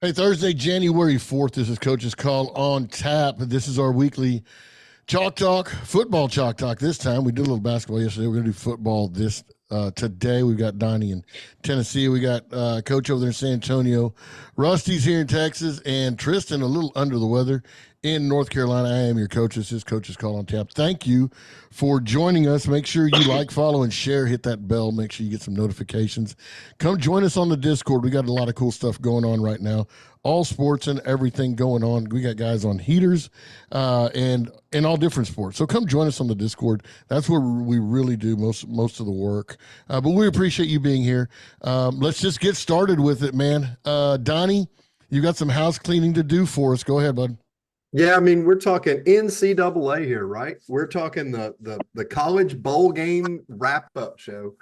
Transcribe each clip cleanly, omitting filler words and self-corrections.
Hey, Thursday, January 4th. This is Coach's Call on tap. This is our weekly Chalk Talk, football Chalk Talk. This time we did a little basketball yesterday. We're going to do football this today. We've got Donnie in Tennessee. We got Coach over there in San Antonio. Rusty's here in Texas, and Tristan a little under the weather in North Carolina. I am your coach. This is Coach's Call on tap. Thank you for joining us. Make sure you like, follow, and share. Hit that bell. Make sure you get some notifications. Come join us on the Discord. We got a lot of cool stuff going on right now. All sports and everything going on. We got guys on heaters and in all different sports. So come join us on the Discord. That's where we really do most of the work. But we appreciate you being here. Let's just get started with it, man. Donnie, you got some house cleaning to do for us. Go ahead, bud. Yeah, I mean, we're talking NCAA here, right? We're talking the college bowl game wrap-up show.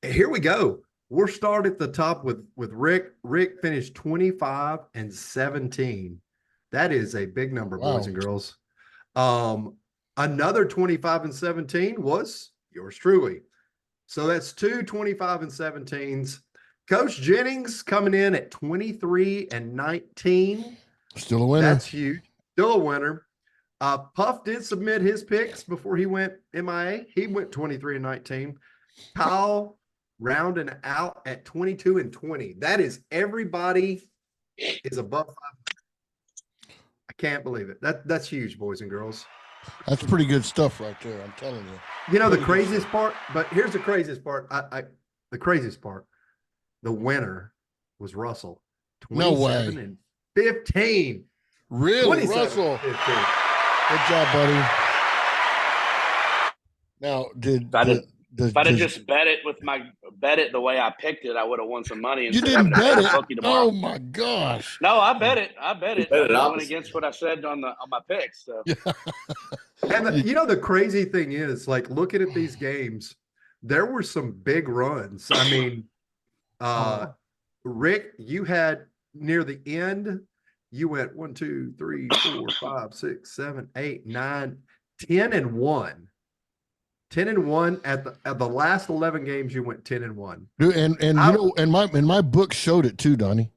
Here we go. We'll start at the top with Rick. Rick finished 25-17. That is a big number, Wow. boys and girls. Another 25-17 was yours truly. So that's two 25-17s. Coach Jennings coming in at 23-19. Still a winner. That's huge. Still a winner. Puff did submit his picks before he went MIA. He went 23-19. Kyle rounding out at 22-20. That is everybody is above 500. I can't believe it. That's huge, boys and girls. That's pretty good stuff right there. I'm telling you. You know the craziest part, but here's the craziest part. The craziest part. The winner was Russell. 27-15. Really, Russell? 15. Good job, buddy. Now, if I'd have just bet it the way I picked it, I would have won some money. You didn't bet it? Oh my gosh! No, I bet it. I went against what I said on my picks. So. And the crazy thing is, like, looking at these games, there were some big runs. I mean, Rick, you had near the end, you went 1, 2, 3, 4, 5, 6, 7, 8, 9, 10-1. 10-1 at the last 11 games. You went 10-1. Dude, and my book showed it too, Donnie,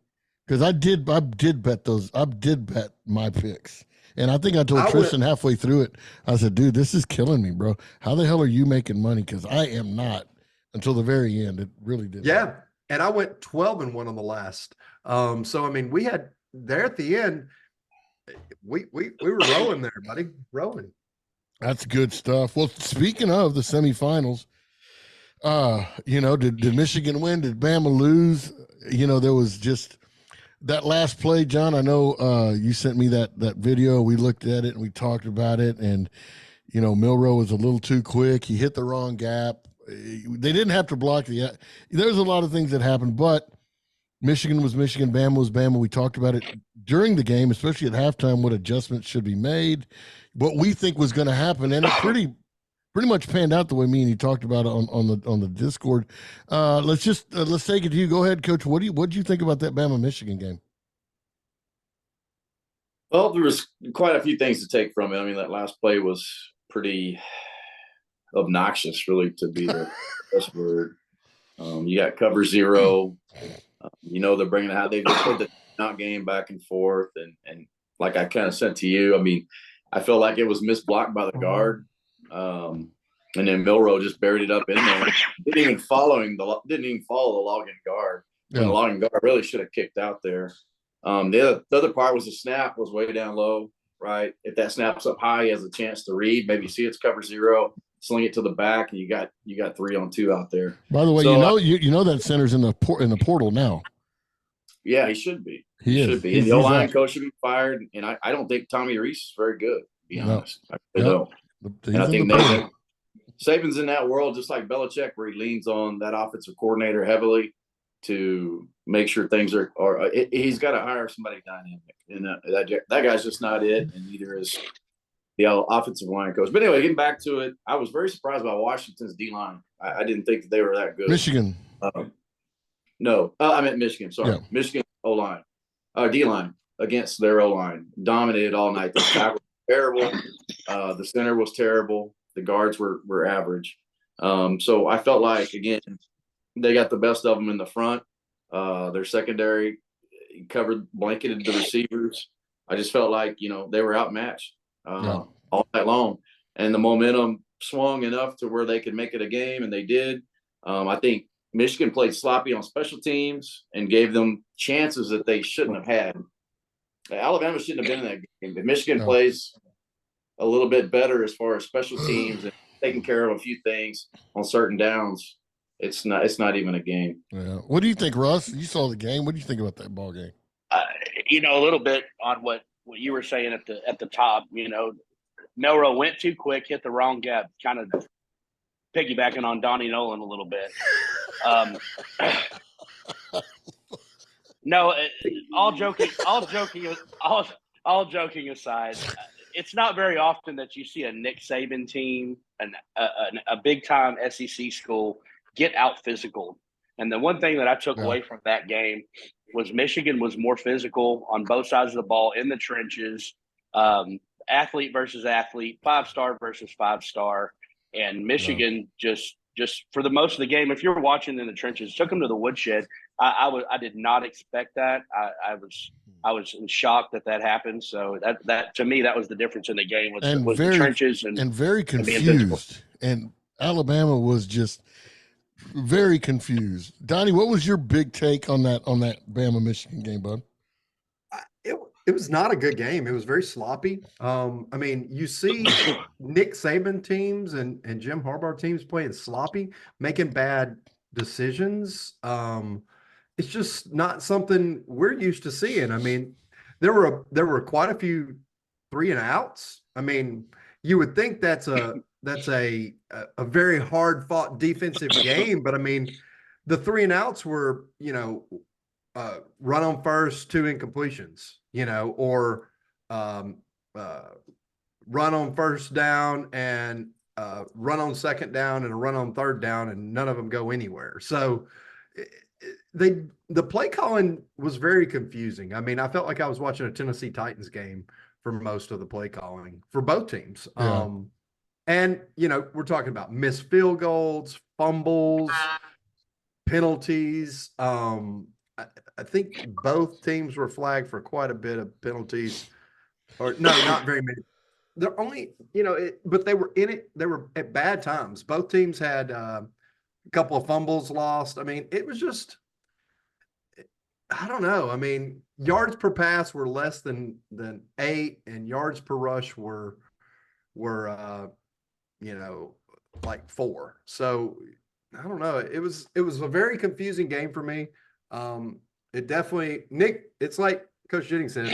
because I did bet those. I did bet my picks, and I think I told Tristan halfway through it. I said, "Dude, this is killing me, bro. How the hell are you making money? Because I am not until the very end. It really did." Yeah, and I went 12-1 on the last. So I mean, we had there at the end. We were rolling there, buddy, rolling. That's good stuff. Well, speaking of the semifinals, did Michigan win? Did Bama lose? There was just that last play, John. I know you sent me that video. We looked at it and we talked about it. And, Milroe was a little too quick. He hit the wrong gap. They didn't have to block there's a lot of things that happened, but Michigan was Michigan, Bama was Bama. We talked about it during the game, especially at halftime, what adjustments should be made, what we think was going to happen, and it pretty much panned out the way me and you talked about it on the Discord. Let's take it to you. Go ahead, Coach. What did you think about that Bama Michigan game? Well, there was quite a few things to take from it. I mean, that last play was pretty obnoxious, really, to be the best word. You got cover zero. They're bringing out. They put the out game back and forth, and like I kind of said to you, I mean, I feel like it was misblocked by the guard, and then Milroe just buried it up in there. Didn't even follow the logging guard. Yeah. And the logging guard really should have kicked out there. The other part was the snap was way down low, right? If that snaps up high, he has a chance to read. Maybe you see it's cover zero. Sling it to the back, and you got 3-on-2 out there. By the way, so, that center's in the portal now. Yeah, he should be. He should be. And the O-line coach should be fired. And I don't think Tommy Reese is very good, to be honest. I really don't. And I think Saban's in that world just like Belichick, where he leans on that offensive coordinator heavily to make sure things are. He's got to hire somebody dynamic, and that guy's just not it, and neither is the offensive line coach. But anyway, getting back to it, I was very surprised by Washington's D-line. I didn't think that they were that good. Michigan. No, I meant Michigan. Sorry. Yeah. Michigan O-line. D-line against their O-line. Dominated all night. The tackle was terrible. The center was terrible. The guards were average. So I felt like, again, they got the best of them in the front. Their secondary blanketed the receivers. I just felt like, they were outmatched all night long. And the momentum swung enough to where they could make it a game, and they did. I think Michigan played sloppy on special teams and gave them chances that they shouldn't have had. Alabama shouldn't have been in that game. If Michigan plays a little bit better as far as special teams and taking care of a few things on certain downs, it's not even a game. Yeah. What do you think, Russ? You saw the game. What do you think about that ball game? A little bit on what you were saying at the top. Milroe went too quick, hit the wrong gap, kind of piggybacking on Donnie Nolan a little bit. No, all joking aside, it's not very often that you see a Nick Saban team and a big time SEC school get out physical. And the one thing that I took away from that game was Michigan was more physical on both sides of the ball in the trenches, athlete versus athlete, 5-star versus 5-star. And Michigan just for the most of the game, if you're watching in the trenches, took them to the woodshed. I did not expect that. I was in shock that happened. So that to me, that was the difference in the game was the trenches and very confused. And Alabama was just very confused. Donnie, what was your big take on that Bama Michigan game, bud? It was not a good game. It was very sloppy. You see Nick Saban teams and Jim Harbaugh teams playing sloppy, making bad decisions. It's just not something we're used to seeing. There were quite a few 3-and-outs. You would think that's a very hard fought defensive game, but the 3-and-outs were, run on first, 2 incompletions, or run on first down and run on second down and a run on third down, and none of them go anywhere. So the play calling was very confusing. I felt like I was watching a Tennessee Titans game for most of the play calling for both teams. Yeah. And we're talking about missed field goals, fumbles, penalties. I think both teams were flagged for quite a bit of penalties, or no, not very many. They're only, but they were in it. They were at bad times. Both teams had a couple of fumbles lost. It was just, I don't know. Yards per pass were less than 8, and yards per rush were like 4. So I don't know. It was a very confusing game for me. It definitely, it's like Coach Jennings said.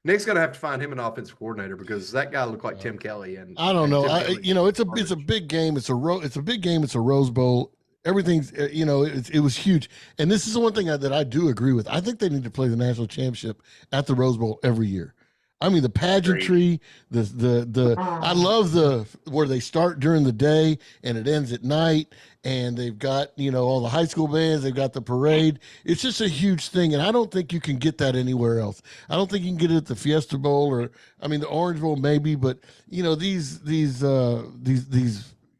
Nick's going to have to find him an offensive coordinator, because that guy looked like Tim Kelly. And I don't know. It's a big game. It's a big game. It's a Rose Bowl. Everything's, it was huge. And this is the one thing that I do agree with. I think they need to play the national championship at the Rose Bowl every year. The pageantry, I love where they start during the day and it ends at night, and they've got, all the high school bands, they've got the parade. It's just a huge thing. And I don't think you can get that anywhere else. I don't think you can get it at the Fiesta Bowl or, the Orange Bowl maybe, but these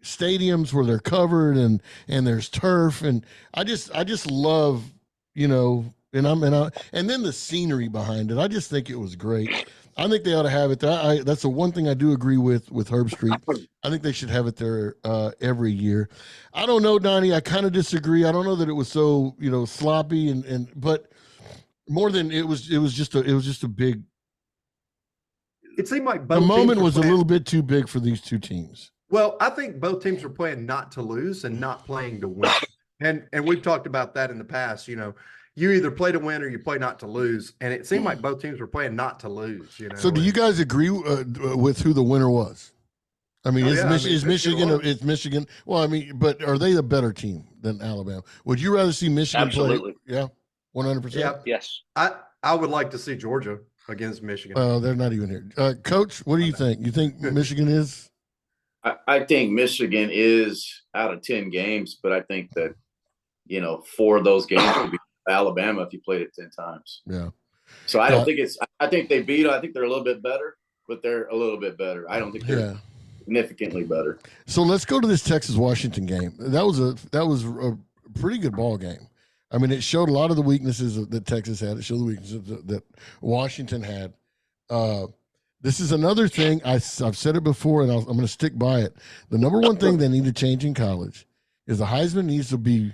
stadiums where they're covered and there's turf. And I just love, and then the scenery behind it. I just think it was great. I think they ought to have it there. That's the one thing I do agree with Herb Street. I think they should have it there every year. I don't know, Donnie. I kind of disagree. I don't know that it was so sloppy but more than it was just a big. It seemed like the moment was a little bit too big for these two teams. Well, I think both teams were playing not to lose and not playing to win, and we've talked about that in the past. You either play to win or you play not to lose. And it seemed like both teams were playing not to lose. So do you guys agree with who the winner was? Is Michigan? It's Michigan. Well, but are they the better team than Alabama? Would you rather see Michigan Absolutely. play? Yeah, 100%. Yeah. Yes. I would like to see Georgia against Michigan. They're not even here. Coach, what do you think? You think Michigan is? I think Michigan is out of 10 games, but I think that 4 of those games would be Alabama if you played it 10 times. Yeah. So I don't think I think they beat. I think they're a little bit better, but they're a little bit better. I don't think they're significantly better. So let's go to this Texas-Washington game. That was a pretty good ball game. I mean, it showed a lot of the weaknesses that Texas had. It showed the weaknesses that Washington had. This is another thing. I've said it before, and I'm going to stick by it. The number one thing they need to change in college is the Heisman needs to be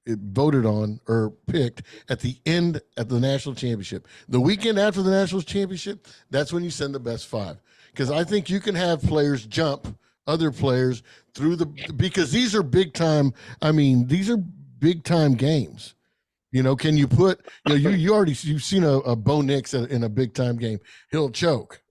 voted on or picked at the end at the national championship. The weekend after the national championship, that's when you send the best 5. Because I think you can have players jump other players through because these are big time. I mean, these are big time games. Can you put, you've seen a Bo Nix in a big time game. He'll choke.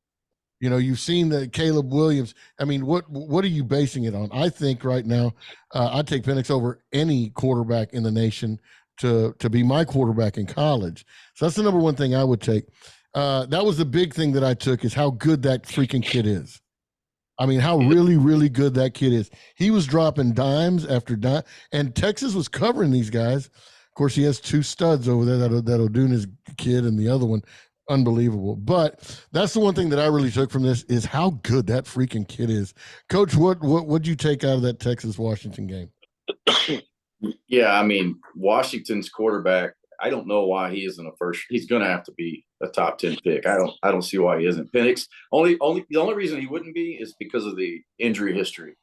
You've seen the Caleb Williams. I mean, what are you basing it on? I think right now, I'd take Penix over any quarterback in the nation to be my quarterback in college. So that's the number one thing I would take. That was the big thing that I took is how good that freaking kid is. I mean, how really, really good that kid is. He was dropping dimes after dime, and Texas was covering these guys. Of course, he has 2 studs over there, that O'Duna's kid and the other one. Unbelievable. But that's the one thing that I really took from this is how good that freaking kid is. Coach, what'd you take out of that Texas-Washington game? Yeah, I mean, Washington's quarterback, I don't know why he isn't a first. He's going to have to be a top 10 pick. I don't see why he isn't. Penix, the only reason he wouldn't be is because of the injury history.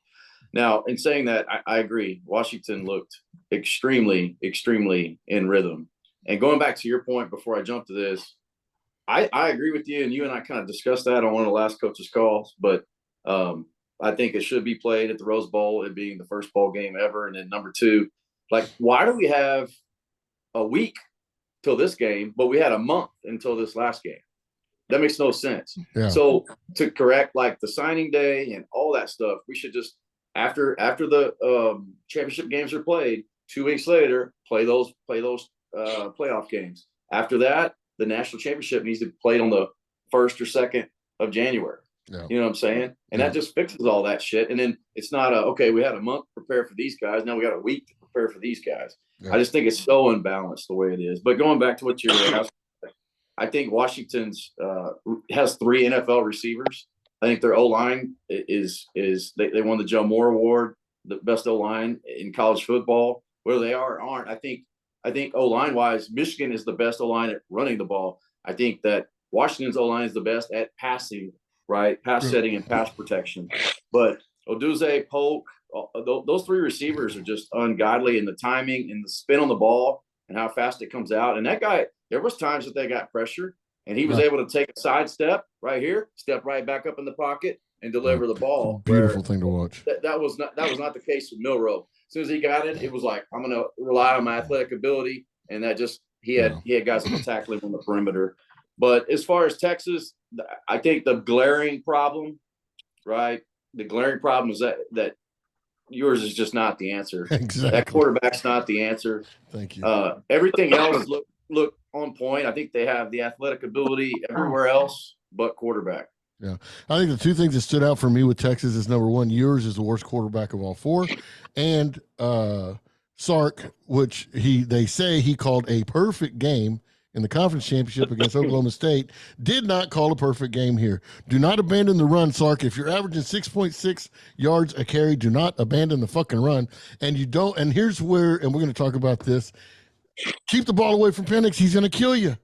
Now, in saying that, I agree. Washington looked extremely, extremely in rhythm. And going back to your point before I jump to this, I agree with you, and you and I kind of discussed that on one of the last coaches' calls, but I think it should be played at the Rose Bowl, it being the first bowl game ever. And then number 2, like, why do we have a week till this game, but we had a month until this last game? That makes no sense. Yeah. So to correct like the signing day and all that stuff, we should just after the championship games are played, 2 weeks later, play those playoff games. After that, the national championship needs to be played on the 1st or 2nd of January. Yeah. You know what I'm saying? And that just fixes all that shit. And then it's not okay, we had a month to prepare for these guys. Now we got a week to prepare for these guys. Yeah. I just think it's so unbalanced the way it is. But going back to what you're asking, I think Washington's has 3 NFL receivers. I think their O-line is they won the Joe Moore Award, the best O-line in college football. Whether they are or aren't, I think O-line wise, Michigan is the best O-line at running the ball. I think that Washington's O-line is the best at passing, right? Pass setting and pass protection. But Oduze, Polk, those 3 receivers are just ungodly in the timing and the spin on the ball and how fast it comes out. And that guy, there was times that they got pressure and he was able to take a side step right here, step right back up in the pocket and deliver the ball. Beautiful thing to watch. That was not the case with Milroe. As soon as he got it was like, I'm going to rely on my athletic ability. And that just, he had guys that were tackling on the perimeter. But as far as Texas, I think the glaring problem, right? The glaring problem is that yours is just not the answer. Exactly. That quarterback's not the answer. Thank you. Everything else look on point. I think they have the athletic ability everywhere else but quarterback. Yeah. I think the 2 things that stood out for me with Texas is, number 1, yours is the worst quarterback of all 4. And Sark, which they say he called a perfect game in the conference championship against Oklahoma State, did not call a perfect game here. Do not abandon the run, Sark. If you're averaging 6.6 yards a carry, do not abandon the fucking run. And here's where, and we're going to talk about this, keep the ball away from Penix. He's going to kill you.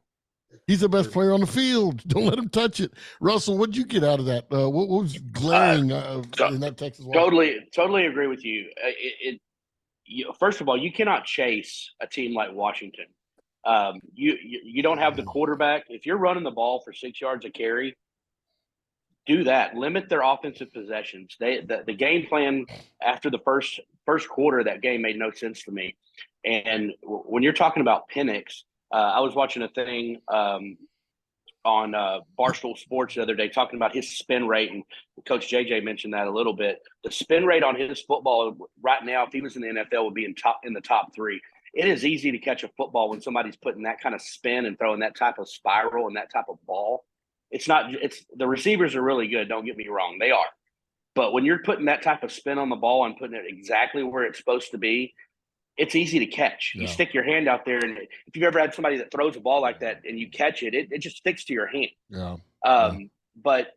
He's the best player on the field. Don't let him touch it. Russell, what did you get out of that? What was glaring in that Texas? Totally agree with you. First of all, you cannot chase a team like Washington. You don't have the quarterback. If you're running the ball for 6 yards a carry, do that. Limit their offensive possessions. The game plan after the first quarter of that game made no sense to me. And when you're talking about Penix, I was watching a thing on Barstool Sports the other day talking about his spin rate, and Coach JJ mentioned that a little bit. The spin rate on his football right now, if he was in the NFL, would be in the top 3. It is easy to catch a football when somebody's putting that kind of spin and throwing that type of spiral and that type of ball. The receivers are really good. Don't get me wrong. They are. But when you're putting that type of spin on the ball and putting it exactly where it's supposed to be, it's easy to catch. Yeah. You stick your hand out there, and if you've ever had somebody that throws a ball like that and you catch it, it just sticks to your hand. Yeah. But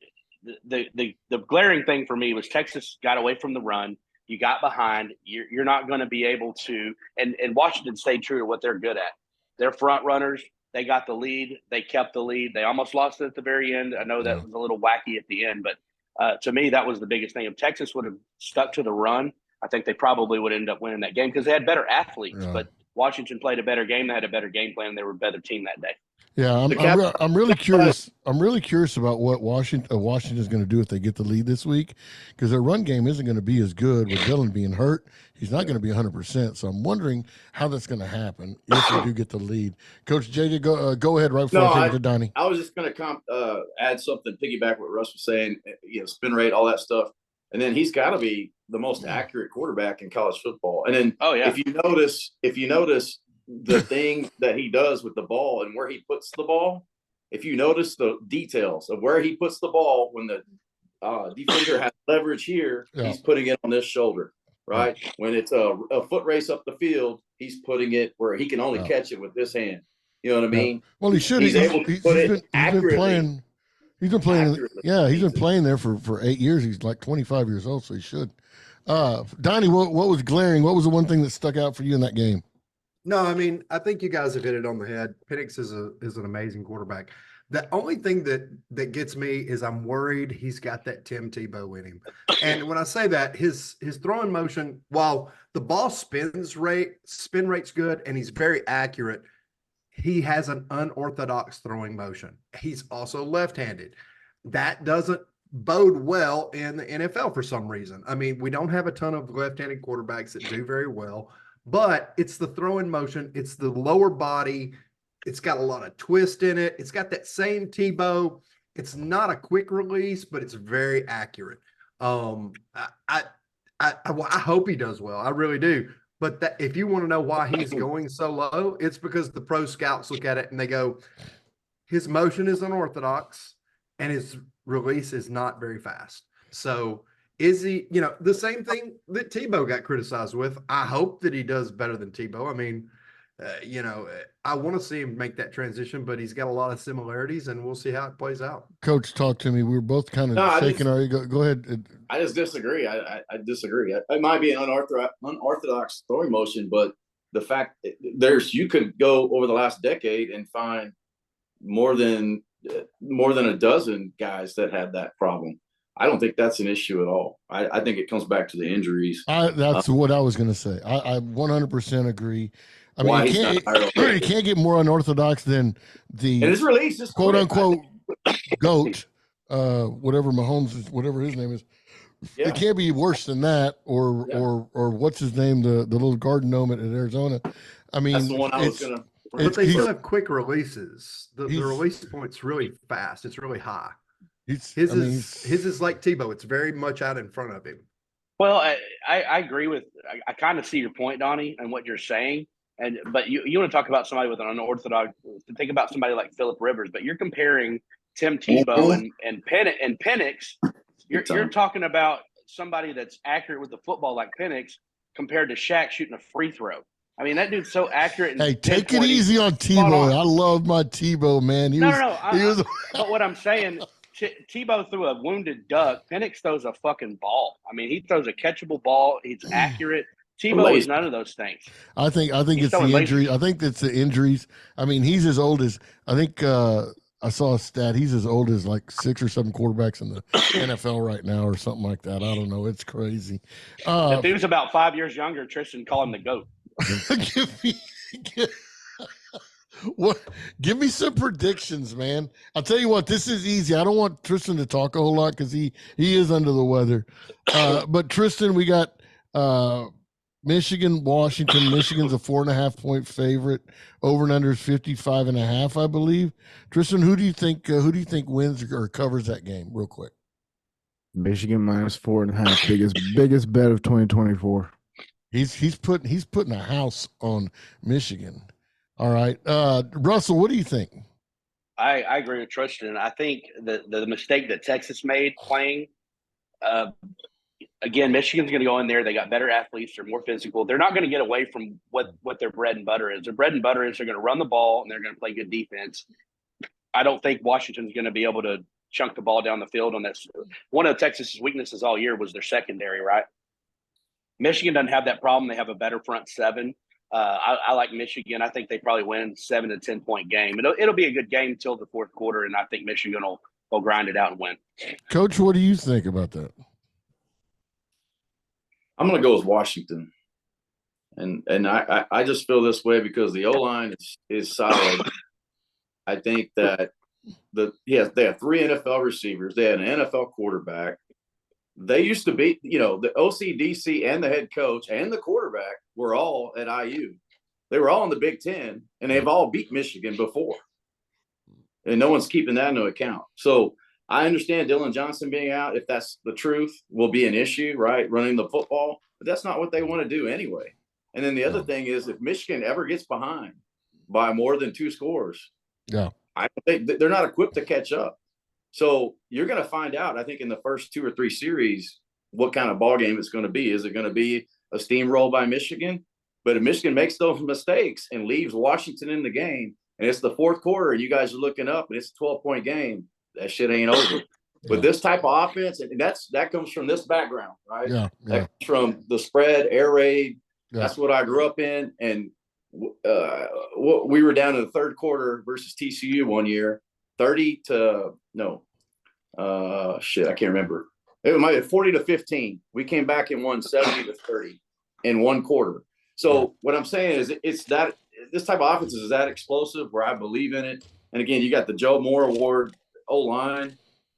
the glaring thing for me was Texas got away from the run. you got behind, you're not going to be able to. And Washington stayed true to what they're good at. They're front runners. They got the lead. They kept the lead. They almost lost it at the very end. I know that was a little wacky at the end, but to me, that was the biggest thing. If Texas would have stuck to the run, I think they probably would end up winning that game because they had better athletes. But Washington played a better game. They had a better game plan. They were a better team that day. Yeah, I'm really curious. I'm really curious about what Washington is going to do if they get the lead this week, because their run game isn't going to be as good with Dillon being hurt. He's not going to be 100%. So I'm wondering how that's going to happen if they do get the lead. Coach JJ, go ahead right before I take it to Donnie. I was just going to add something, piggyback what Russ was saying. Spin rate, all that stuff, and then he's got to be the most accurate quarterback in college football. And then, if you notice. The thing that he does with the ball and where he puts the ball, if you notice the details of where he puts the ball, when the defender has leverage here, he's putting it on this shoulder, right? When it's a foot race up the field, he's putting it where he can only catch it with this hand. You know what I mean? Well, he should. He's able to put it accurately. He's been playing. Yeah, he's been playing there for 8 years. He's like 25 years old, so he should. Donnie, what was glaring? What was the one thing that stuck out for you in that game? No, I mean, I think you guys have hit it on the head. Penix is an amazing quarterback. The only thing that gets me is I'm worried he's got that Tim Tebow in him. And when I say that, his throwing motion, while the ball spin rate's good and he's very accurate, he has an unorthodox throwing motion. He's also left-handed. That doesn't bode well in the NFL for some reason. I mean, we don't have a ton of left-handed quarterbacks that do very well. But it's the throwing motion. It's the lower body. It's got a lot of twist in it. It's got that same Tebow. It's not a quick release, but it's very accurate. I hope he does well. I really do. But if you want to know why he's going so low, it's because the pro scouts look at it and they go, his motion is unorthodox and his release is not very fast. So is he, the same thing that Tebow got criticized with? I hope that he does better than Tebow. I mean, I want to see him make that transition, but he's got a lot of similarities, and we'll see how it plays out. Coach, talk to me. We were both kind of shaking our ego. Go ahead. I just disagree. I disagree. It might be an unorthodox throwing motion, but the fact you could go over the last decade and find more than a dozen guys that had that problem. I don't think that's an issue at all. I think it comes back to the injuries. That's what I was going to say. I 100% agree. I mean, you can't get more unorthodox than the and his release is quote unquote GOAT, whatever Mahomes is, whatever his name is. Yeah. It can't be worse than that, or what's his name, the little garden gnome at Arizona. I mean, that's the one I was gonna. But they still have quick releases. The release point's really fast. It's really high. His is like Tebow. It's very much out in front of him. Well, I agree with. I kind of see your point, Donnie, and what you're saying. But you want to talk about somebody with an unorthodox. Think about somebody like Phillip Rivers, but you're comparing Tim Tebow and Penix. You're talking about somebody that's accurate with the football like Penix compared to Shaq shooting a free throw. I mean, that dude's so accurate. And hey, take it easy on Tebow. I love my Tebow, man. But what I'm saying, Tebow threw a wounded duck. Penix throws a fucking ball. I mean, he throws a catchable ball. He's accurate. Tebow is none of those things. I think it's the injury. I think it's the injuries. I mean, he's as old as I think. I saw a stat. He's as old as like 6 or 7 quarterbacks in the NFL right now, or something like that. I don't know. It's crazy. If he was about 5 years younger, Tristan called him the GOAT. Give me some predictions, man. I'll tell you what. This is easy. I don't want Tristan to talk a whole lot because he is under the weather. But Tristan, we got. Michigan, Washington. Michigan's a 4.5-point favorite. Over and under is 55.5, I believe. Tristan, who do you think wins or covers that game? Real quick. Michigan minus 4.5. Biggest bet of 2024. He's putting a house on Michigan. All right, Russell, what do you think? I agree with Tristan. I think the mistake that Texas made playing. Again, Michigan's going to go in there. They got better athletes. They're more physical. They're not going to get away from what their bread and butter is. Their bread and butter is they're going to run the ball and they're going to play good defense. I don't think Washington's going to be able to chunk the ball down the field on this. One of Texas's weaknesses all year was their secondary, right? Michigan doesn't have that problem. They have a better front seven. I like Michigan. I think they probably win 7 to 10 point game. It'll be a good game till the fourth quarter, and I think Michigan will grind it out and win. Coach, what do you think about that? I'm going to go with Washington. And I just feel this way because the O-line is solid. I think that they have 3 NFL receivers. They had an NFL quarterback. They used to be, the OC, DC, and the head coach and the quarterback were all at IU. They were all in the Big Ten, and they've all beat Michigan before. And no one's keeping that into account. So I understand Dylan Johnson being out, if that's the truth, will be an issue, right, running the football. But that's not what they want to do anyway. And then the other thing is if Michigan ever gets behind by more than 2 scores, I think they're not equipped to catch up. So you're going to find out, I think, in the first 2 or 3 series what kind of ball game it's going to be. Is it going to be a steamroll by Michigan? But if Michigan makes those mistakes and leaves Washington in the game, and it's the fourth quarter and you guys are looking up and it's a 12-point game, that shit ain't over. With this type of offense, and that comes from this background, right? That comes from the spread, air raid. That's what I grew up in. And we were down in the third quarter versus TCU one year, 30 to I can't remember. It might be 40 to 15. We came back and won 70 to 30 in one quarter. So what I'm saying is it's that this type of offense is that explosive where I believe in it. And again, you got the Joe Moore Award O-line.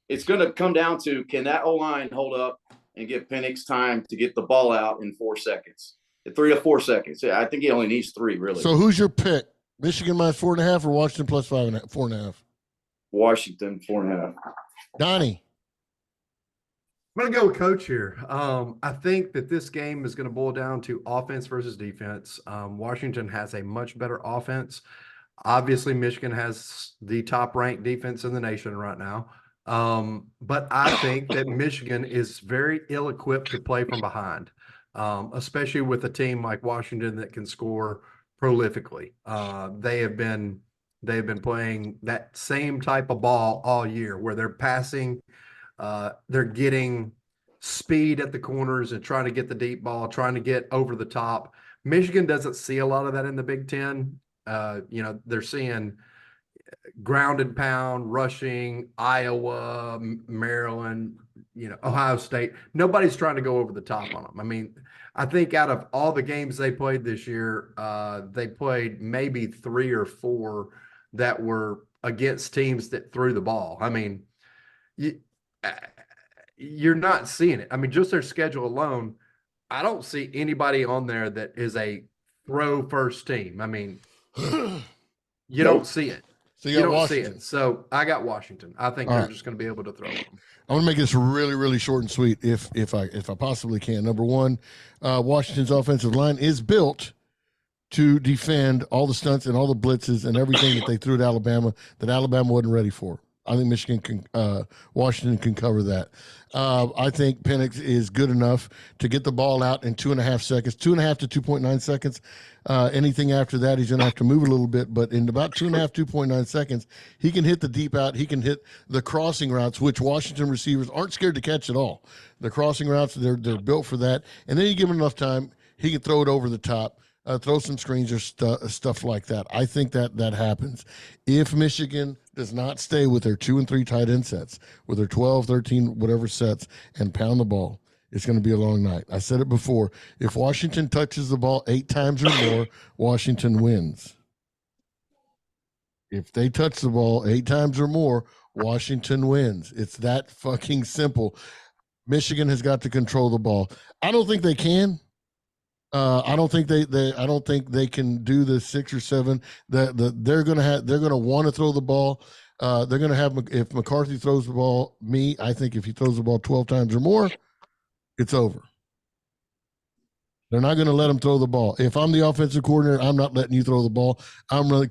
It's going to come down to, can that O-line hold up and give Penix time to get the ball out in 4 seconds? 3 to 4 seconds. Yeah, I think he only needs 3, really. So who's your pick? Michigan minus 4.5 or Washington plus 4.5? Washington 4.5. Donnie. I'm going to go with Coach here. I think that this game is going to boil down to offense versus defense. Washington has a much better offense. Obviously, Michigan has the top-ranked defense in the nation right now. But I think that Michigan is very ill-equipped to play from behind, especially with a team like Washington that can score prolifically. They have been playing that same type of ball all year where they're passing. They're getting speed at the corners and trying to get the deep ball, trying to get over the top. Michigan doesn't see a lot of that in the Big Ten. They're seeing ground and pound, rushing, Iowa, Maryland, Ohio State. Nobody's trying to go over the top on them. I mean, I think out of all the games they played this year, they played maybe 3 or 4 that were against teams that threw the ball. I mean, you're not seeing it. I mean, just their schedule alone, I don't see anybody on there that is a throw first team. I mean, you don't see it. So you don't see it. So I got Washington. I think they're just going to be able to throw them. I'm going to make this really, really short and sweet if I possibly can. Number one, Washington's offensive line is built to defend all the stunts and all the blitzes and everything that they threw at Alabama that Alabama wasn't ready for. I think Washington can cover that. I think Penix is good enough to get the ball out in 2.5 seconds, 2.5 to 2.9 seconds. Anything after that, he's going to have to move a little bit. But in about 2.5, 2.9 seconds, he can hit the deep out. He can hit the crossing routes, which Washington receivers aren't scared to catch at all. The crossing routes, they're built for that. And then you give him enough time, he can throw it over the top. Throw some screens or stuff like that. I think that happens. If Michigan does not stay with their 2 and 3 tight end sets, with their 12, 13, whatever sets, and pound the ball, it's going to be a long night. I said it before. If Washington touches the ball 8 times or more, Washington wins. If they touch the ball 8 times or more, Washington wins. It's that fucking simple. Michigan has got to control the ball. I don't think they can. I don't think I don't think they can do the 6 or 7. They're gonna want to throw the ball. They're gonna have, if McCarthy throws the ball. I think if he throws the ball 12 times or more, it's over. They're not going to let him throw the ball. If I'm the offensive coordinator, I'm not letting you throw the ball.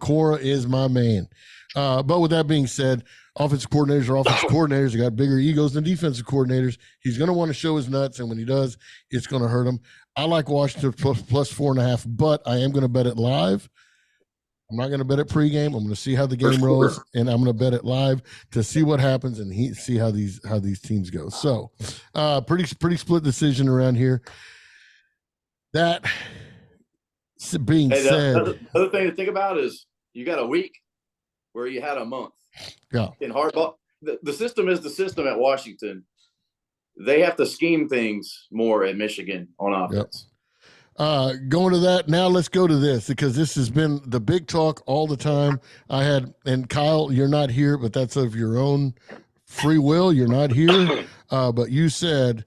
Cora is my man. But with that being said, offensive coordinators are offensive coordinators. They got bigger egos than defensive coordinators. He's going to want to show his nuts, and when he does, it's going to hurt him. I like Washington plus 4.5, but I am going to bet it live. I'm not going to bet it pregame. I'm going to see how the game rolls, and I'm going to bet it live to see what happens and see how these teams go. So, pretty split decision around here. That being Hey, said, the other thing to think about is you got a week where you had a month. Yeah. In hardball, the system is the system at Washington. They have to scheme things more at Michigan on offense. Going to that, now let's go to this because this has been the big talk all the time. And Kyle, you're not here, but that's of your own free will. You're not here, but you said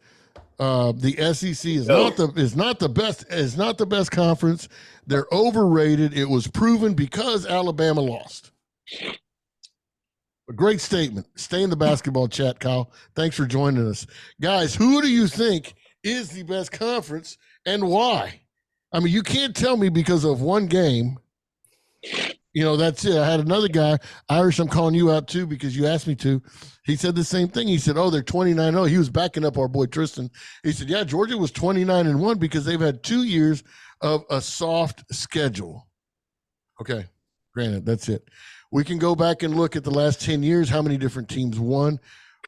the SEC is not the best conference. They're overrated. It was proven because Alabama lost. A great statement. Stay in the basketball chat, Kyle. Thanks for joining us. Guys, who do you think is the best conference and why? I mean, you can't tell me because of one game. That's it. I had another guy, Irish, I'm calling you out too because you asked me to. He said the same thing. He said, they're 29-0. He was backing up our boy Tristan. He said, yeah, Georgia was 29-1 because they've had 2 years of a soft schedule. Okay, granted, that's it. We can go back and look at the last 10 years, how many different teams won.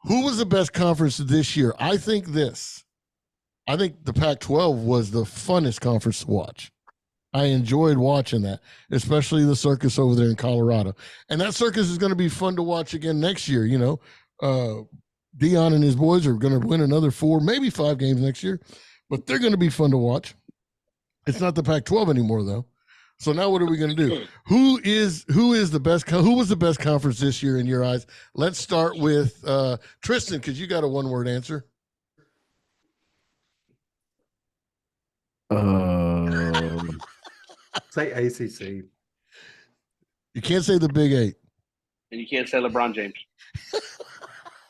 Who was the best conference this year? I think the Pac-12 was the funnest conference to watch. I enjoyed watching that, especially the circus over there in Colorado. And that circus is going to be fun to watch again next year. Dion and his boys are going to win another 4, maybe 5 games next year, but they're going to be fun to watch. It's not the Pac-12 anymore, though. So now what are we going to do? Who was the best conference this year in your eyes? Let's start with Tristan, because you got a one-word answer. Say ACC. You can't say the Big 8. And you can't say LeBron James.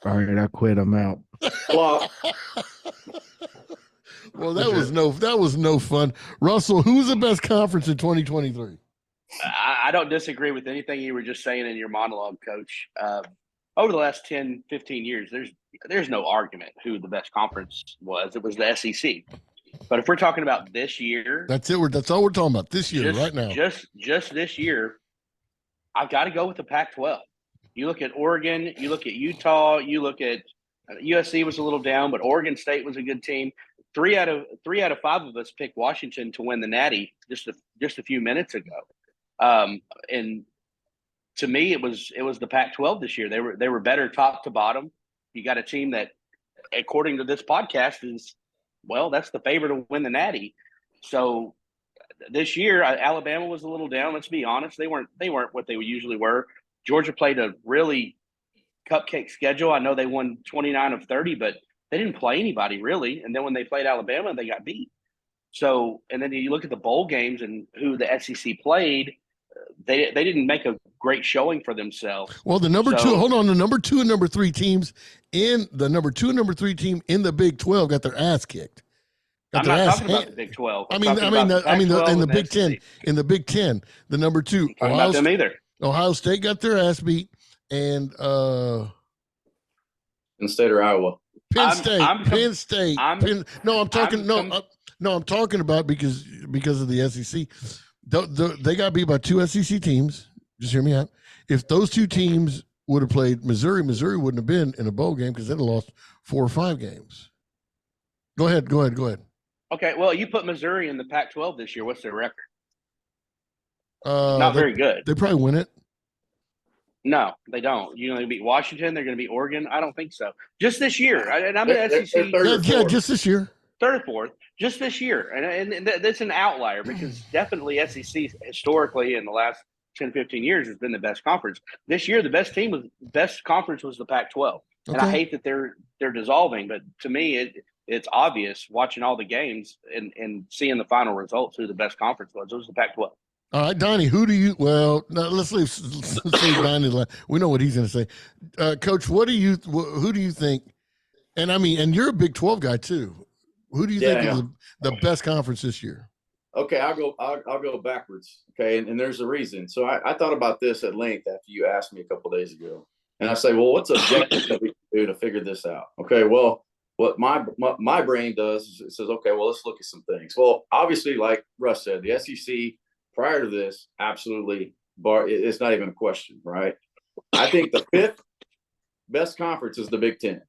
All right, I quit. I'm out. Well, that was no fun. Russell, who's the best conference in 2023? I don't disagree with anything you were just saying in your monologue, Coach. Over the last 10, 15 years, there's no argument who the best conference was. It was the SEC. But if we're talking about this year, that's it. That's all we're talking about this year, right now. Just this year, I've got to go with the Pac-12. You look at Oregon, you look at Utah, you look at USC was a little down, but Oregon State was a good team. 3 out of 5 of us picked Washington to win the Natty just a few minutes ago. And to me, it was the Pac-12 this year. They were better top to bottom. You got a team that, according to this podcast, that's the favorite to win the Natty. So this year, Alabama was a little down. Let's be honest; they weren't what they usually were. Georgia played a really cupcake schedule. I know they won 29 of 30, but they didn't play anybody really. And then when they played Alabama, they got beat. So, and then you look at the bowl games and who the SEC played, they didn't make a great showing for themselves. Well, the number 2 and number 3 teams in the number 2 and number 3 team in the Big 12 got their ass kicked. I'm not talking about the Big 12. In the Big 10, in the Big 10, the number 2. About them either. Ohio State got their ass beat, and Penn State or Iowa. Penn State. I'm talking about because of the SEC. They got beat by 2 SEC teams. Just hear me out. If those 2 teams would have played Missouri wouldn't have been in a bowl game because they'd have lost 4 or 5 games. Go ahead. Okay, well, you put Missouri in the Pac-12 this year. What's their record? Not very good. They probably win it. No, they don't. You're going to beat Washington. They're going to beat Oregon. I don't think so. Just this year. And I'm an SEC. Yeah, just this year. Third or fourth. Just this year. And that's an outlier because definitely SEC historically in the last 10, 15 years has been the best conference. This year, the best conference was the Pac-12. And I hate that they're dissolving, but to me, it's obvious watching all the games and seeing the final results who the best conference was. It was the Pac-12. All right, Donnie, let's leave Donnie. We know what he's going to say. Coach, who do you think, and you're a Big 12 guy too. Who do you think is the best conference this year? Okay, I'll go backwards. Okay, and there's a reason. So I thought about this at length after you asked me a couple of days ago. And I say, well, what's objective that we can do to figure this out? Okay, well, what my brain does is it says, okay, well, let's look at some things. Well, obviously, like Russ said, the SEC prior to this, absolutely, it's not even a question, right? I think the 5th best conference is the Big 10.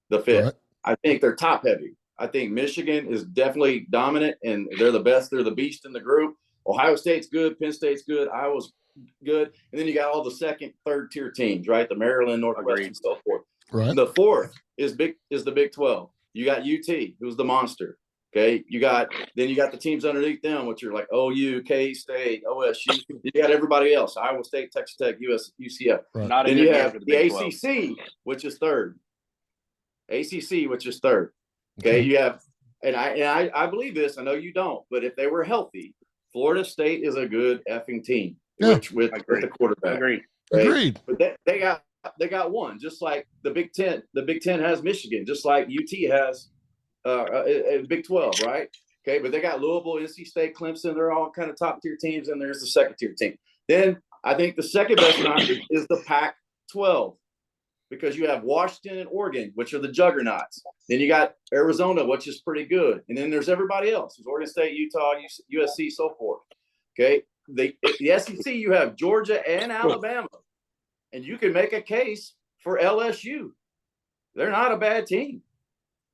The 5th. Right. I think they're top heavy. I think Michigan is definitely dominant, and they're the best. They're the beast in the group. Ohio State's good. Penn State's good. Iowa's good. And then you got all the second, third tier teams, right? The Maryland, Northwestern, and so forth. Right. The fourth is the Big 12. You got UT, who's the monster. Okay. You got the teams underneath them, which are like OU, K-State, OSU. You got everybody else: Iowa State, Texas Tech, UCF. Right. Not Then in you there have for the the Big 12. ACC, which is third. ACC, which is third. Okay. You have, and I believe this. I know you don't, but if they were healthy, Florida State is a good effing team. Yeah. With the quarterback. Agreed. Okay? Agreed. But they got one, just like the Big Ten. The Big Ten has Michigan, just like UT has Big 12, right? Okay, but they got Louisville, NC State, Clemson. They're all kind of top tier teams, and there's the second tier team. Then I think the second best conference is the Pac-12, because you have Washington and Oregon, which are the juggernauts. Then you got Arizona, which is pretty good, and then there's everybody else. There's Oregon State, Utah, USC, so forth. Okay, the SEC, you have Georgia and Alabama, and you can make a case for LSU. They're not a bad team.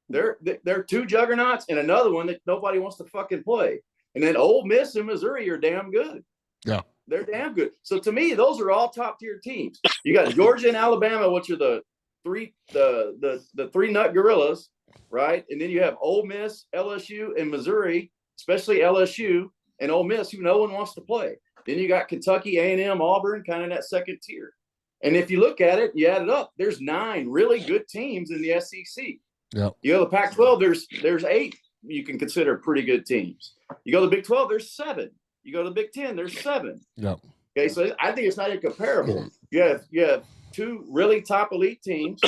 They're two juggernauts and another one that nobody wants to fucking play. And then Ole Miss and Missouri are damn good. Yeah. They're damn good. So to me, those are all top tier teams. You got Georgia and Alabama, which are the three nut gorillas, right? And then you have Ole Miss, LSU, and Missouri, especially LSU and Ole Miss, who no one wants to play. Then you got Kentucky, A&M, Auburn, kind of in that second tier. And if you look at it, you add it up, there's 9 really good teams in the SEC. Yeah. You go to the Pac-12, there's 8 you can consider pretty good teams. You go to the Big 12, there's 7. You go to the Big 10, there's 7. Yeah. Okay, so I think it's not incomparable. You have 2 really top elite teams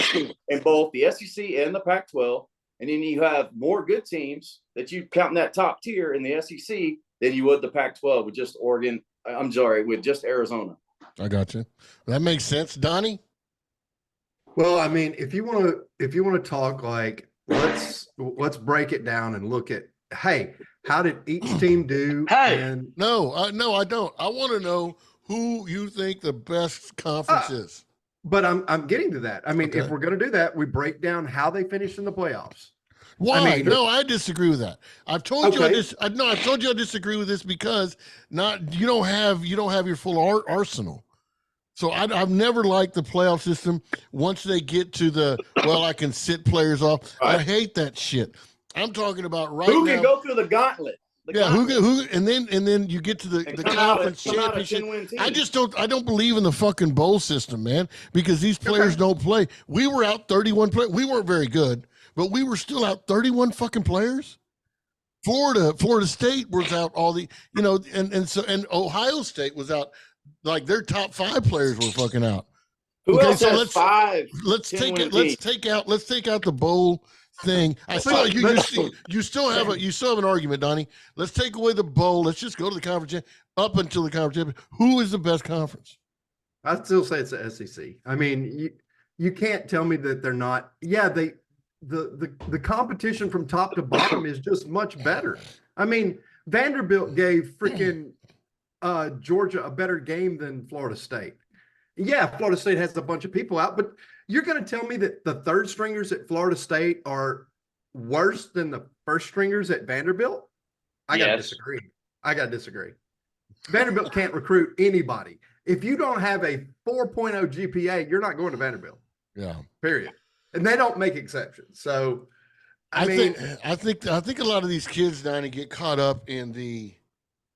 in both the SEC and the Pac-12, and then you have more good teams that you count in that top tier in the SEC than you would the Pac-12 with just with just Arizona. I got you. That makes sense, Donnie. Well, I mean, if you want to talk like let's break it down and look at, hey, how did each team do? Hey. And No, I don't. I want to know who you think the best conference is. but I'm getting to that. I mean, Okay. if we're going to do that, we break down how they finished in the playoffs. Why? mean- No, I disagree with that. I've told you Okay. I've told you I disagree with this because you don't have your full arsenal. So I've never liked the playoff system. Once they get to I can sit players off. I Right. hate that shit. I'm talking about Who now. can go through the gauntlet? Who and then you get to the And come out conference a championship. 10-win team. I don't believe in the fucking bowl system, man, because these players don't play. We were out 31 players. We weren't very good, but we were still out 31 fucking players. Florida State was out all the, and Ohio State was out, like their top 5 players were fucking out. Who Okay, else so has 5? Let's 10-win take out the bowl thing. I saw you still have an argument, Donnie. Let's take away the bowl. Let's just go to the conference up until the conference championship. Who is the best conference? I still say it's the SEC. I mean, you can't tell me that they're not. Yeah, the competition from top to bottom is just much better. I mean, Vanderbilt gave freaking Georgia a better game than Florida State. Yeah, Florida State has a bunch of people out, but you're going to tell me that the third stringers at Florida State are worse than the first stringers at Vanderbilt? I got to disagree. Vanderbilt can't recruit anybody. If you don't have a 4.0 GPA, you're not going to Vanderbilt. Yeah. Period. And they don't make exceptions. So, I think a lot of these kids, Donnie, get caught up in the,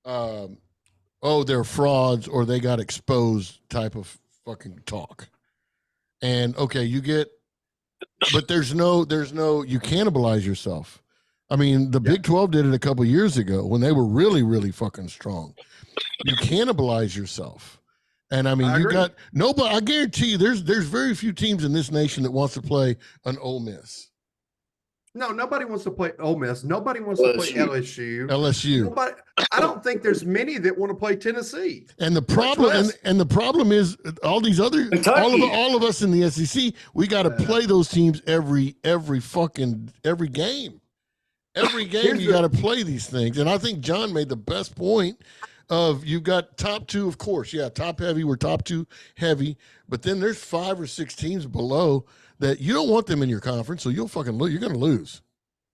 they're frauds or they got exposed type of fucking talk. And okay, but there's no, you cannibalize yourself. I mean, the Big 12 did it a couple years ago when they were really, really fucking strong. You cannibalize yourself. And I mean, I guarantee you there's very few teams in this nation that wants to play an Ole Miss. No, nobody wants to play Ole Miss. Nobody wants to play LSU. Nobody, I don't think there's many that want to play Tennessee. And the problem is all these other all of us in the SEC, we got to play those teams every game. Every game you got to play these things. And I think John made the best point of you've got top 2, of course. Yeah, top heavy. We're top 2 heavy. But then there's 5 or 6 teams below that you don't want them in your conference, so you're going to lose.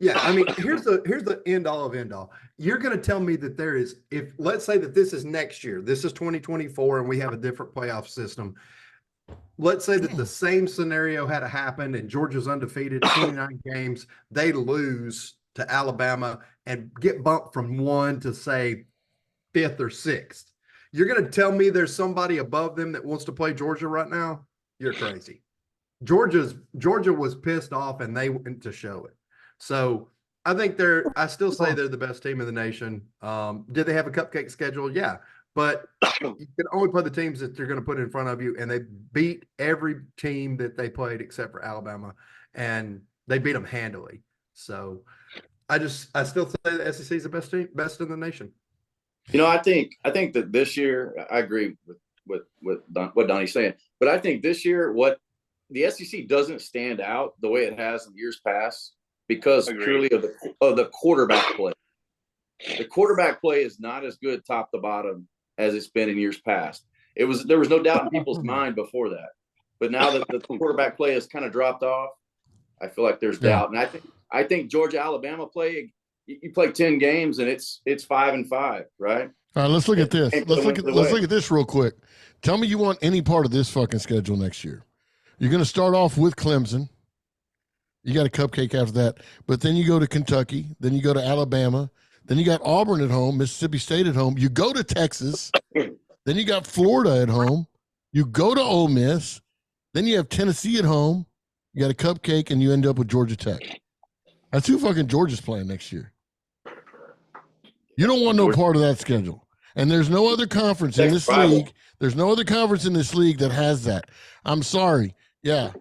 Yeah, I mean, here's the end all of end all. You're going to tell me that there is, if let's say that this is next year, this is 2024, and we have a different playoff system. Let's say that the same scenario had happened and Georgia's undefeated, 29 games, they lose to Alabama and get bumped from 1 to say 5th or 6th. You're going to tell me there's somebody above them that wants to play Georgia right now? You're crazy. Georgia was pissed off and they went to show it. So I think I still say they're the best team in the nation. Did they have a cupcake schedule? Yeah. But you can only play the teams that they're going to put in front of you. And they beat every team that they played except for Alabama. And they beat them handily. So I still say the SEC is the best in the nation. I think that this year, I agree with what Donnie's saying. But I think this year, what the SEC doesn't stand out the way it has in years past because purely of the quarterback play. The quarterback play is not as good top to bottom as it's been in years past. There was no doubt in people's mind before that. But now that the quarterback play has kind of dropped off, I feel like there's doubt. And I think Georgia Alabama play, you play 10 games and it's 5-5, right? All right, let's look at this. Let's look at this real quick. Tell me you want any part of this fucking schedule next year. You're going to start off with Clemson. You got a cupcake after that. But then you go to Kentucky. Then you go to Alabama. Then you got Auburn at home, Mississippi State at home. You go to Texas. Then you got Florida at home. You go to Ole Miss. Then you have Tennessee at home. You got a cupcake, and you end up with Georgia Tech. That's who fucking Georgia's playing next year. You don't want no part of that schedule. And there's no other conference in this league. There's no other conference in this league that has that. I'm sorry. Yeah.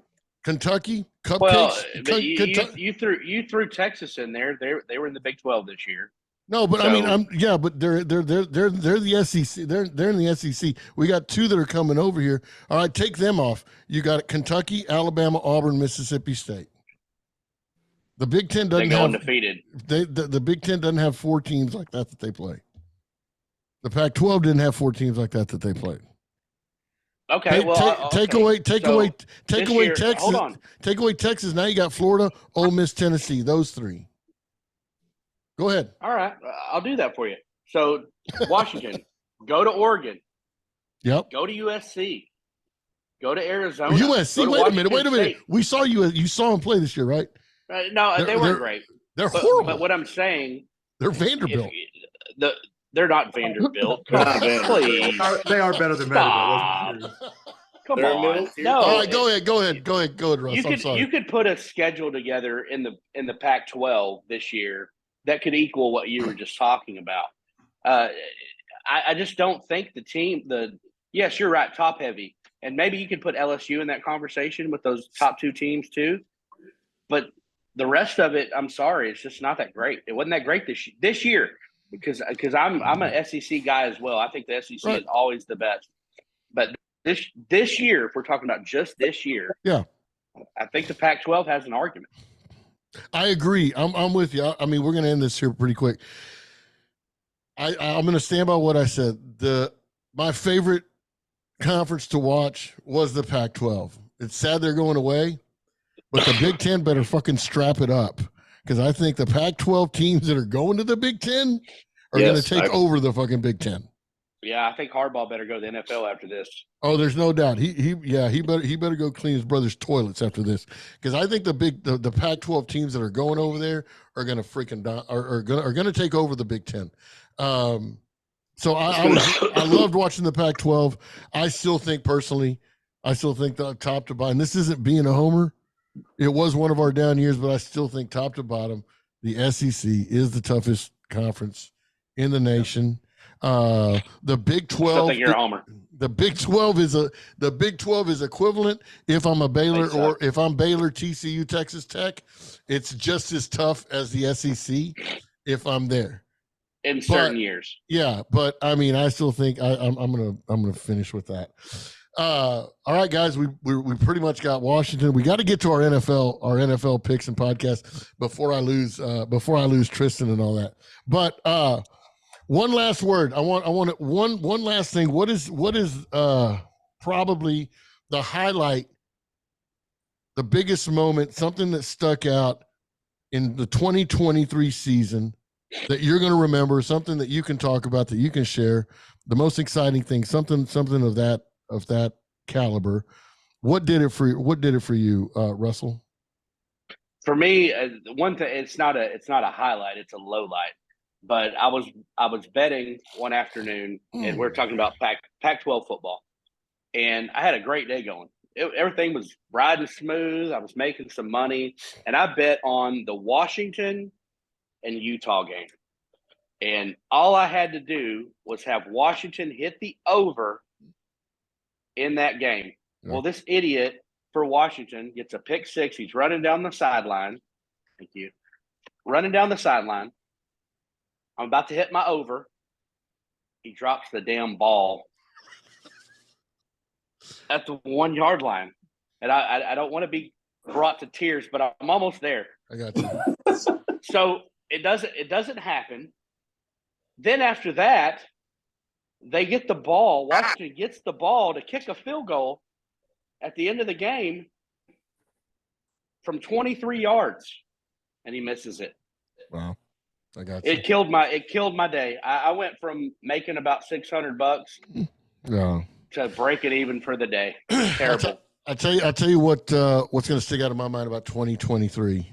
Kentucky, cupcakes. Well, you threw Texas in there. They were in the Big 12 this year. No, but so, I mean, but they're the SEC. They're in the SEC. We got 2 that are coming over here. All right, take them off. You got Kentucky, Alabama, Auburn, Mississippi State. The Big Ten doesn't have undefeated. The Big Ten doesn't have 4 teams like that they play. The Pac-12 didn't have 4 teams like that they played. Okay, take away Texas. Hold on. Take away Texas. Now you got Florida, Ole Miss, Tennessee. Those 3. Go ahead. All right, I'll do that for you. So Washington, go to Oregon. Yep. Go to USC. Go to Arizona. USC. Wait a minute. We saw you. You saw them play this year, right? No, they weren't great. They're horrible. But what I'm saying, they're Vanderbilt. They're not Vanderbilt. Please. They are better than Vanderbilt. Come on. No. All right, go ahead, Russ. You could put a schedule together in the Pac-12 this year that could equal what you were just talking about. I just don't think the team. Yes, you're right. Top heavy, and maybe you could put LSU in that conversation with those top 2 teams too. But the rest of it, I'm sorry, it's just not that great. It wasn't that great this year because I'm an SEC guy as well. I think the SEC is always the best. But this year, if we're talking about just this year, I think the Pac-12 has an argument. I agree. I'm with you. I mean, we're going to end this here pretty quick. I'm going to stand by what I said. My favorite conference to watch was the Pac-12. It's sad they're going away, but the Big Ten better fucking strap it up because I think the Pac-12 teams that are going to the Big Ten are going to take over the fucking Big Ten. Yeah, I think Harbaugh better go to the NFL after this. Oh, there's no doubt. He better go clean his brother's toilets after this because I think the Pac-12 teams that are going over there are going to freaking are going to take over the Big Ten. So I loved watching the Pac-12. I still think the top to bottom. And this isn't being a homer. It was one of our down years, but I still think top to bottom, the SEC is the toughest conference in the nation. The Big 12. I think you're a homer. The Big 12 is equivalent. If I'm a Baylor or if I'm Baylor, TCU, Texas Tech, it's just as tough as the SEC. If I'm there in certain years, but I mean, I still think I'm gonna finish with that. All right, guys, we pretty much got Washington. We got to get to our NFL picks and podcasts before I lose Tristan and all that. But one last word. I want one last thing. What is probably the highlight, the biggest moment, something that stuck out in the 2023 season that you're going to remember, something that you can talk about, that you can share, the most exciting thing, something of that caliber. What did it for you, Russell? For me, one thing, it's not a highlight, it's a low light. But I was betting one afternoon, and we're talking about Pac-12 football, and I had a great day going. Everything was riding smooth. I was making some money, and I bet on the Washington and Utah game. And all I had to do was have Washington hit the over in that game. Yeah. Well, this idiot for Washington gets a pick six. He's running down the sideline. Thank you. Running down the sideline. I'm about to hit my over. He drops the damn ball at the 1 yard line. And I don't want to be brought to tears, but I'm almost there. I got you. So it doesn't happen. Then after that, they get the ball. Washington gets the ball to kick a field goal at the end of the game from 23 yards, and he misses it. Wow. I got you. It killed my day. I went from making about $600 to breaking even for the day. Terrible. I tell you what's going to stick out of my mind about 2023.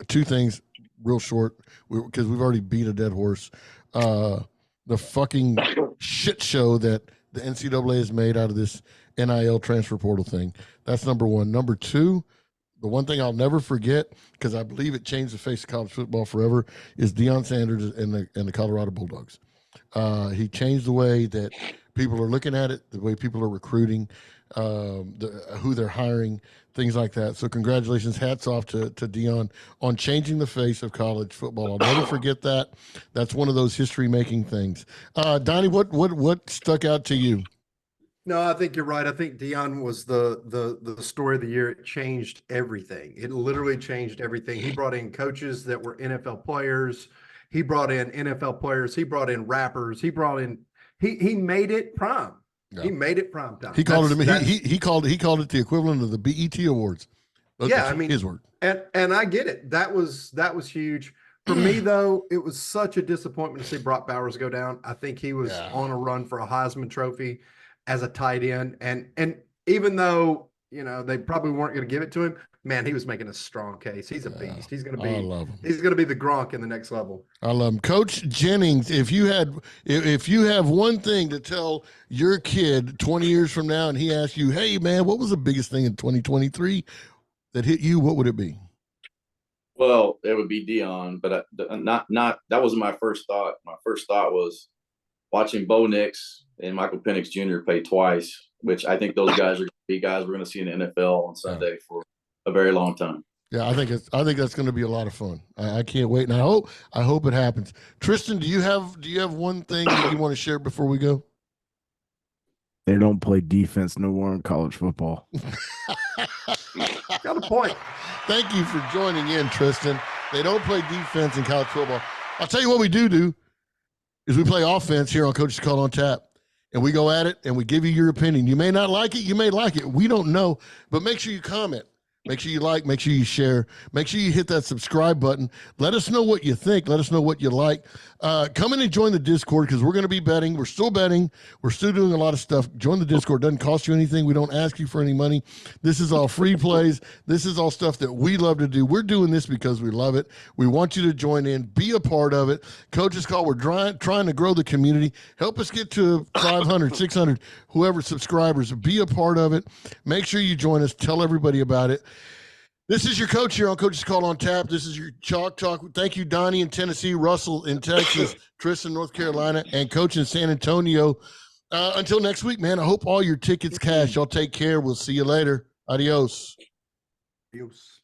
Two things, real short, because we've already beat a dead horse. The fucking shit show that the NCAA has made out of this NIL transfer portal thing. That's number one. Number two, the one thing I'll never forget, because I believe it changed the face of college football forever, is Deion Sanders and the Colorado Bulldogs. He changed the way that people are looking at it, the way people are recruiting, who they're hiring, things like that. So congratulations, hats off to Deion on changing the face of college football. I'll never forget that. That's one of those history-making things. Donnie, what stuck out to you? No, I think you're right. I think Deion was the story of the year. It changed everything. It literally changed everything. He brought in coaches that were NFL players. He brought in NFL players. He brought in rappers. He made it prime. Yeah. He made it prime time. He called it the equivalent of the BET Awards. Yeah, his word. And I get it. That was huge. For me, though, it was such a disappointment to see Brock Bowers go down. I think he was on a run for a Heisman Trophy as a tight end. And even though, they probably weren't going to give it to him, man, he was making a strong case. He's a beast. He's going to be. I love him. He's going to be the Gronk in the next level. I love him. Coach Jennings, if you have one thing to tell your kid 20 years from now, and he asks you, "Hey, man, what was the biggest thing in 2023 that hit you?" What would it be? Well, it would be Deion, but not. That wasn't my first thought. My first thought was watching Bo Nix and Michael Penix Jr. play twice, which I think those guys are going to be guys we're going to see in the NFL on Sunday for a very long time. Yeah, I think that's going to be a lot of fun. I can't wait, and I hope it happens. Tristan, do you have one thing that you want to share before we go? They don't play defense no more in college football. Got a point. Thank you for joining in, Tristan. They don't play defense in college football. I'll tell you what we do is we play offense here on Coachescall on Tap. And we go at it, and we give you your opinion. You may not like it. You may like it. We don't know. But make sure you comment. Make sure you like. Make sure you share. Make sure you hit that subscribe button. Let us know what you think. Let us know what you like. Come in and join the Discord, because we're going to be betting. We're still betting. We're still doing a lot of stuff. Join the Discord. Doesn't cost you anything. We don't ask you for any money. This is all free plays. This is all stuff that we love to do. We're doing this because we love it. We want you to join in. Be a part of it. Coachescall, we're trying to grow the community. Help us get to 500, 600, whoever subscribers. Be a part of it. Make sure you join us. Tell everybody about it. This is your coach here on Coachescall on Tap. This is your Chalk Talk. Thank you, Donnie in Tennessee, Russell in Texas, Tristan, North Carolina, and Coach in San Antonio. Until next week, man, I hope all your tickets cash. Y'all take care. We'll see you later. Adios. Adios.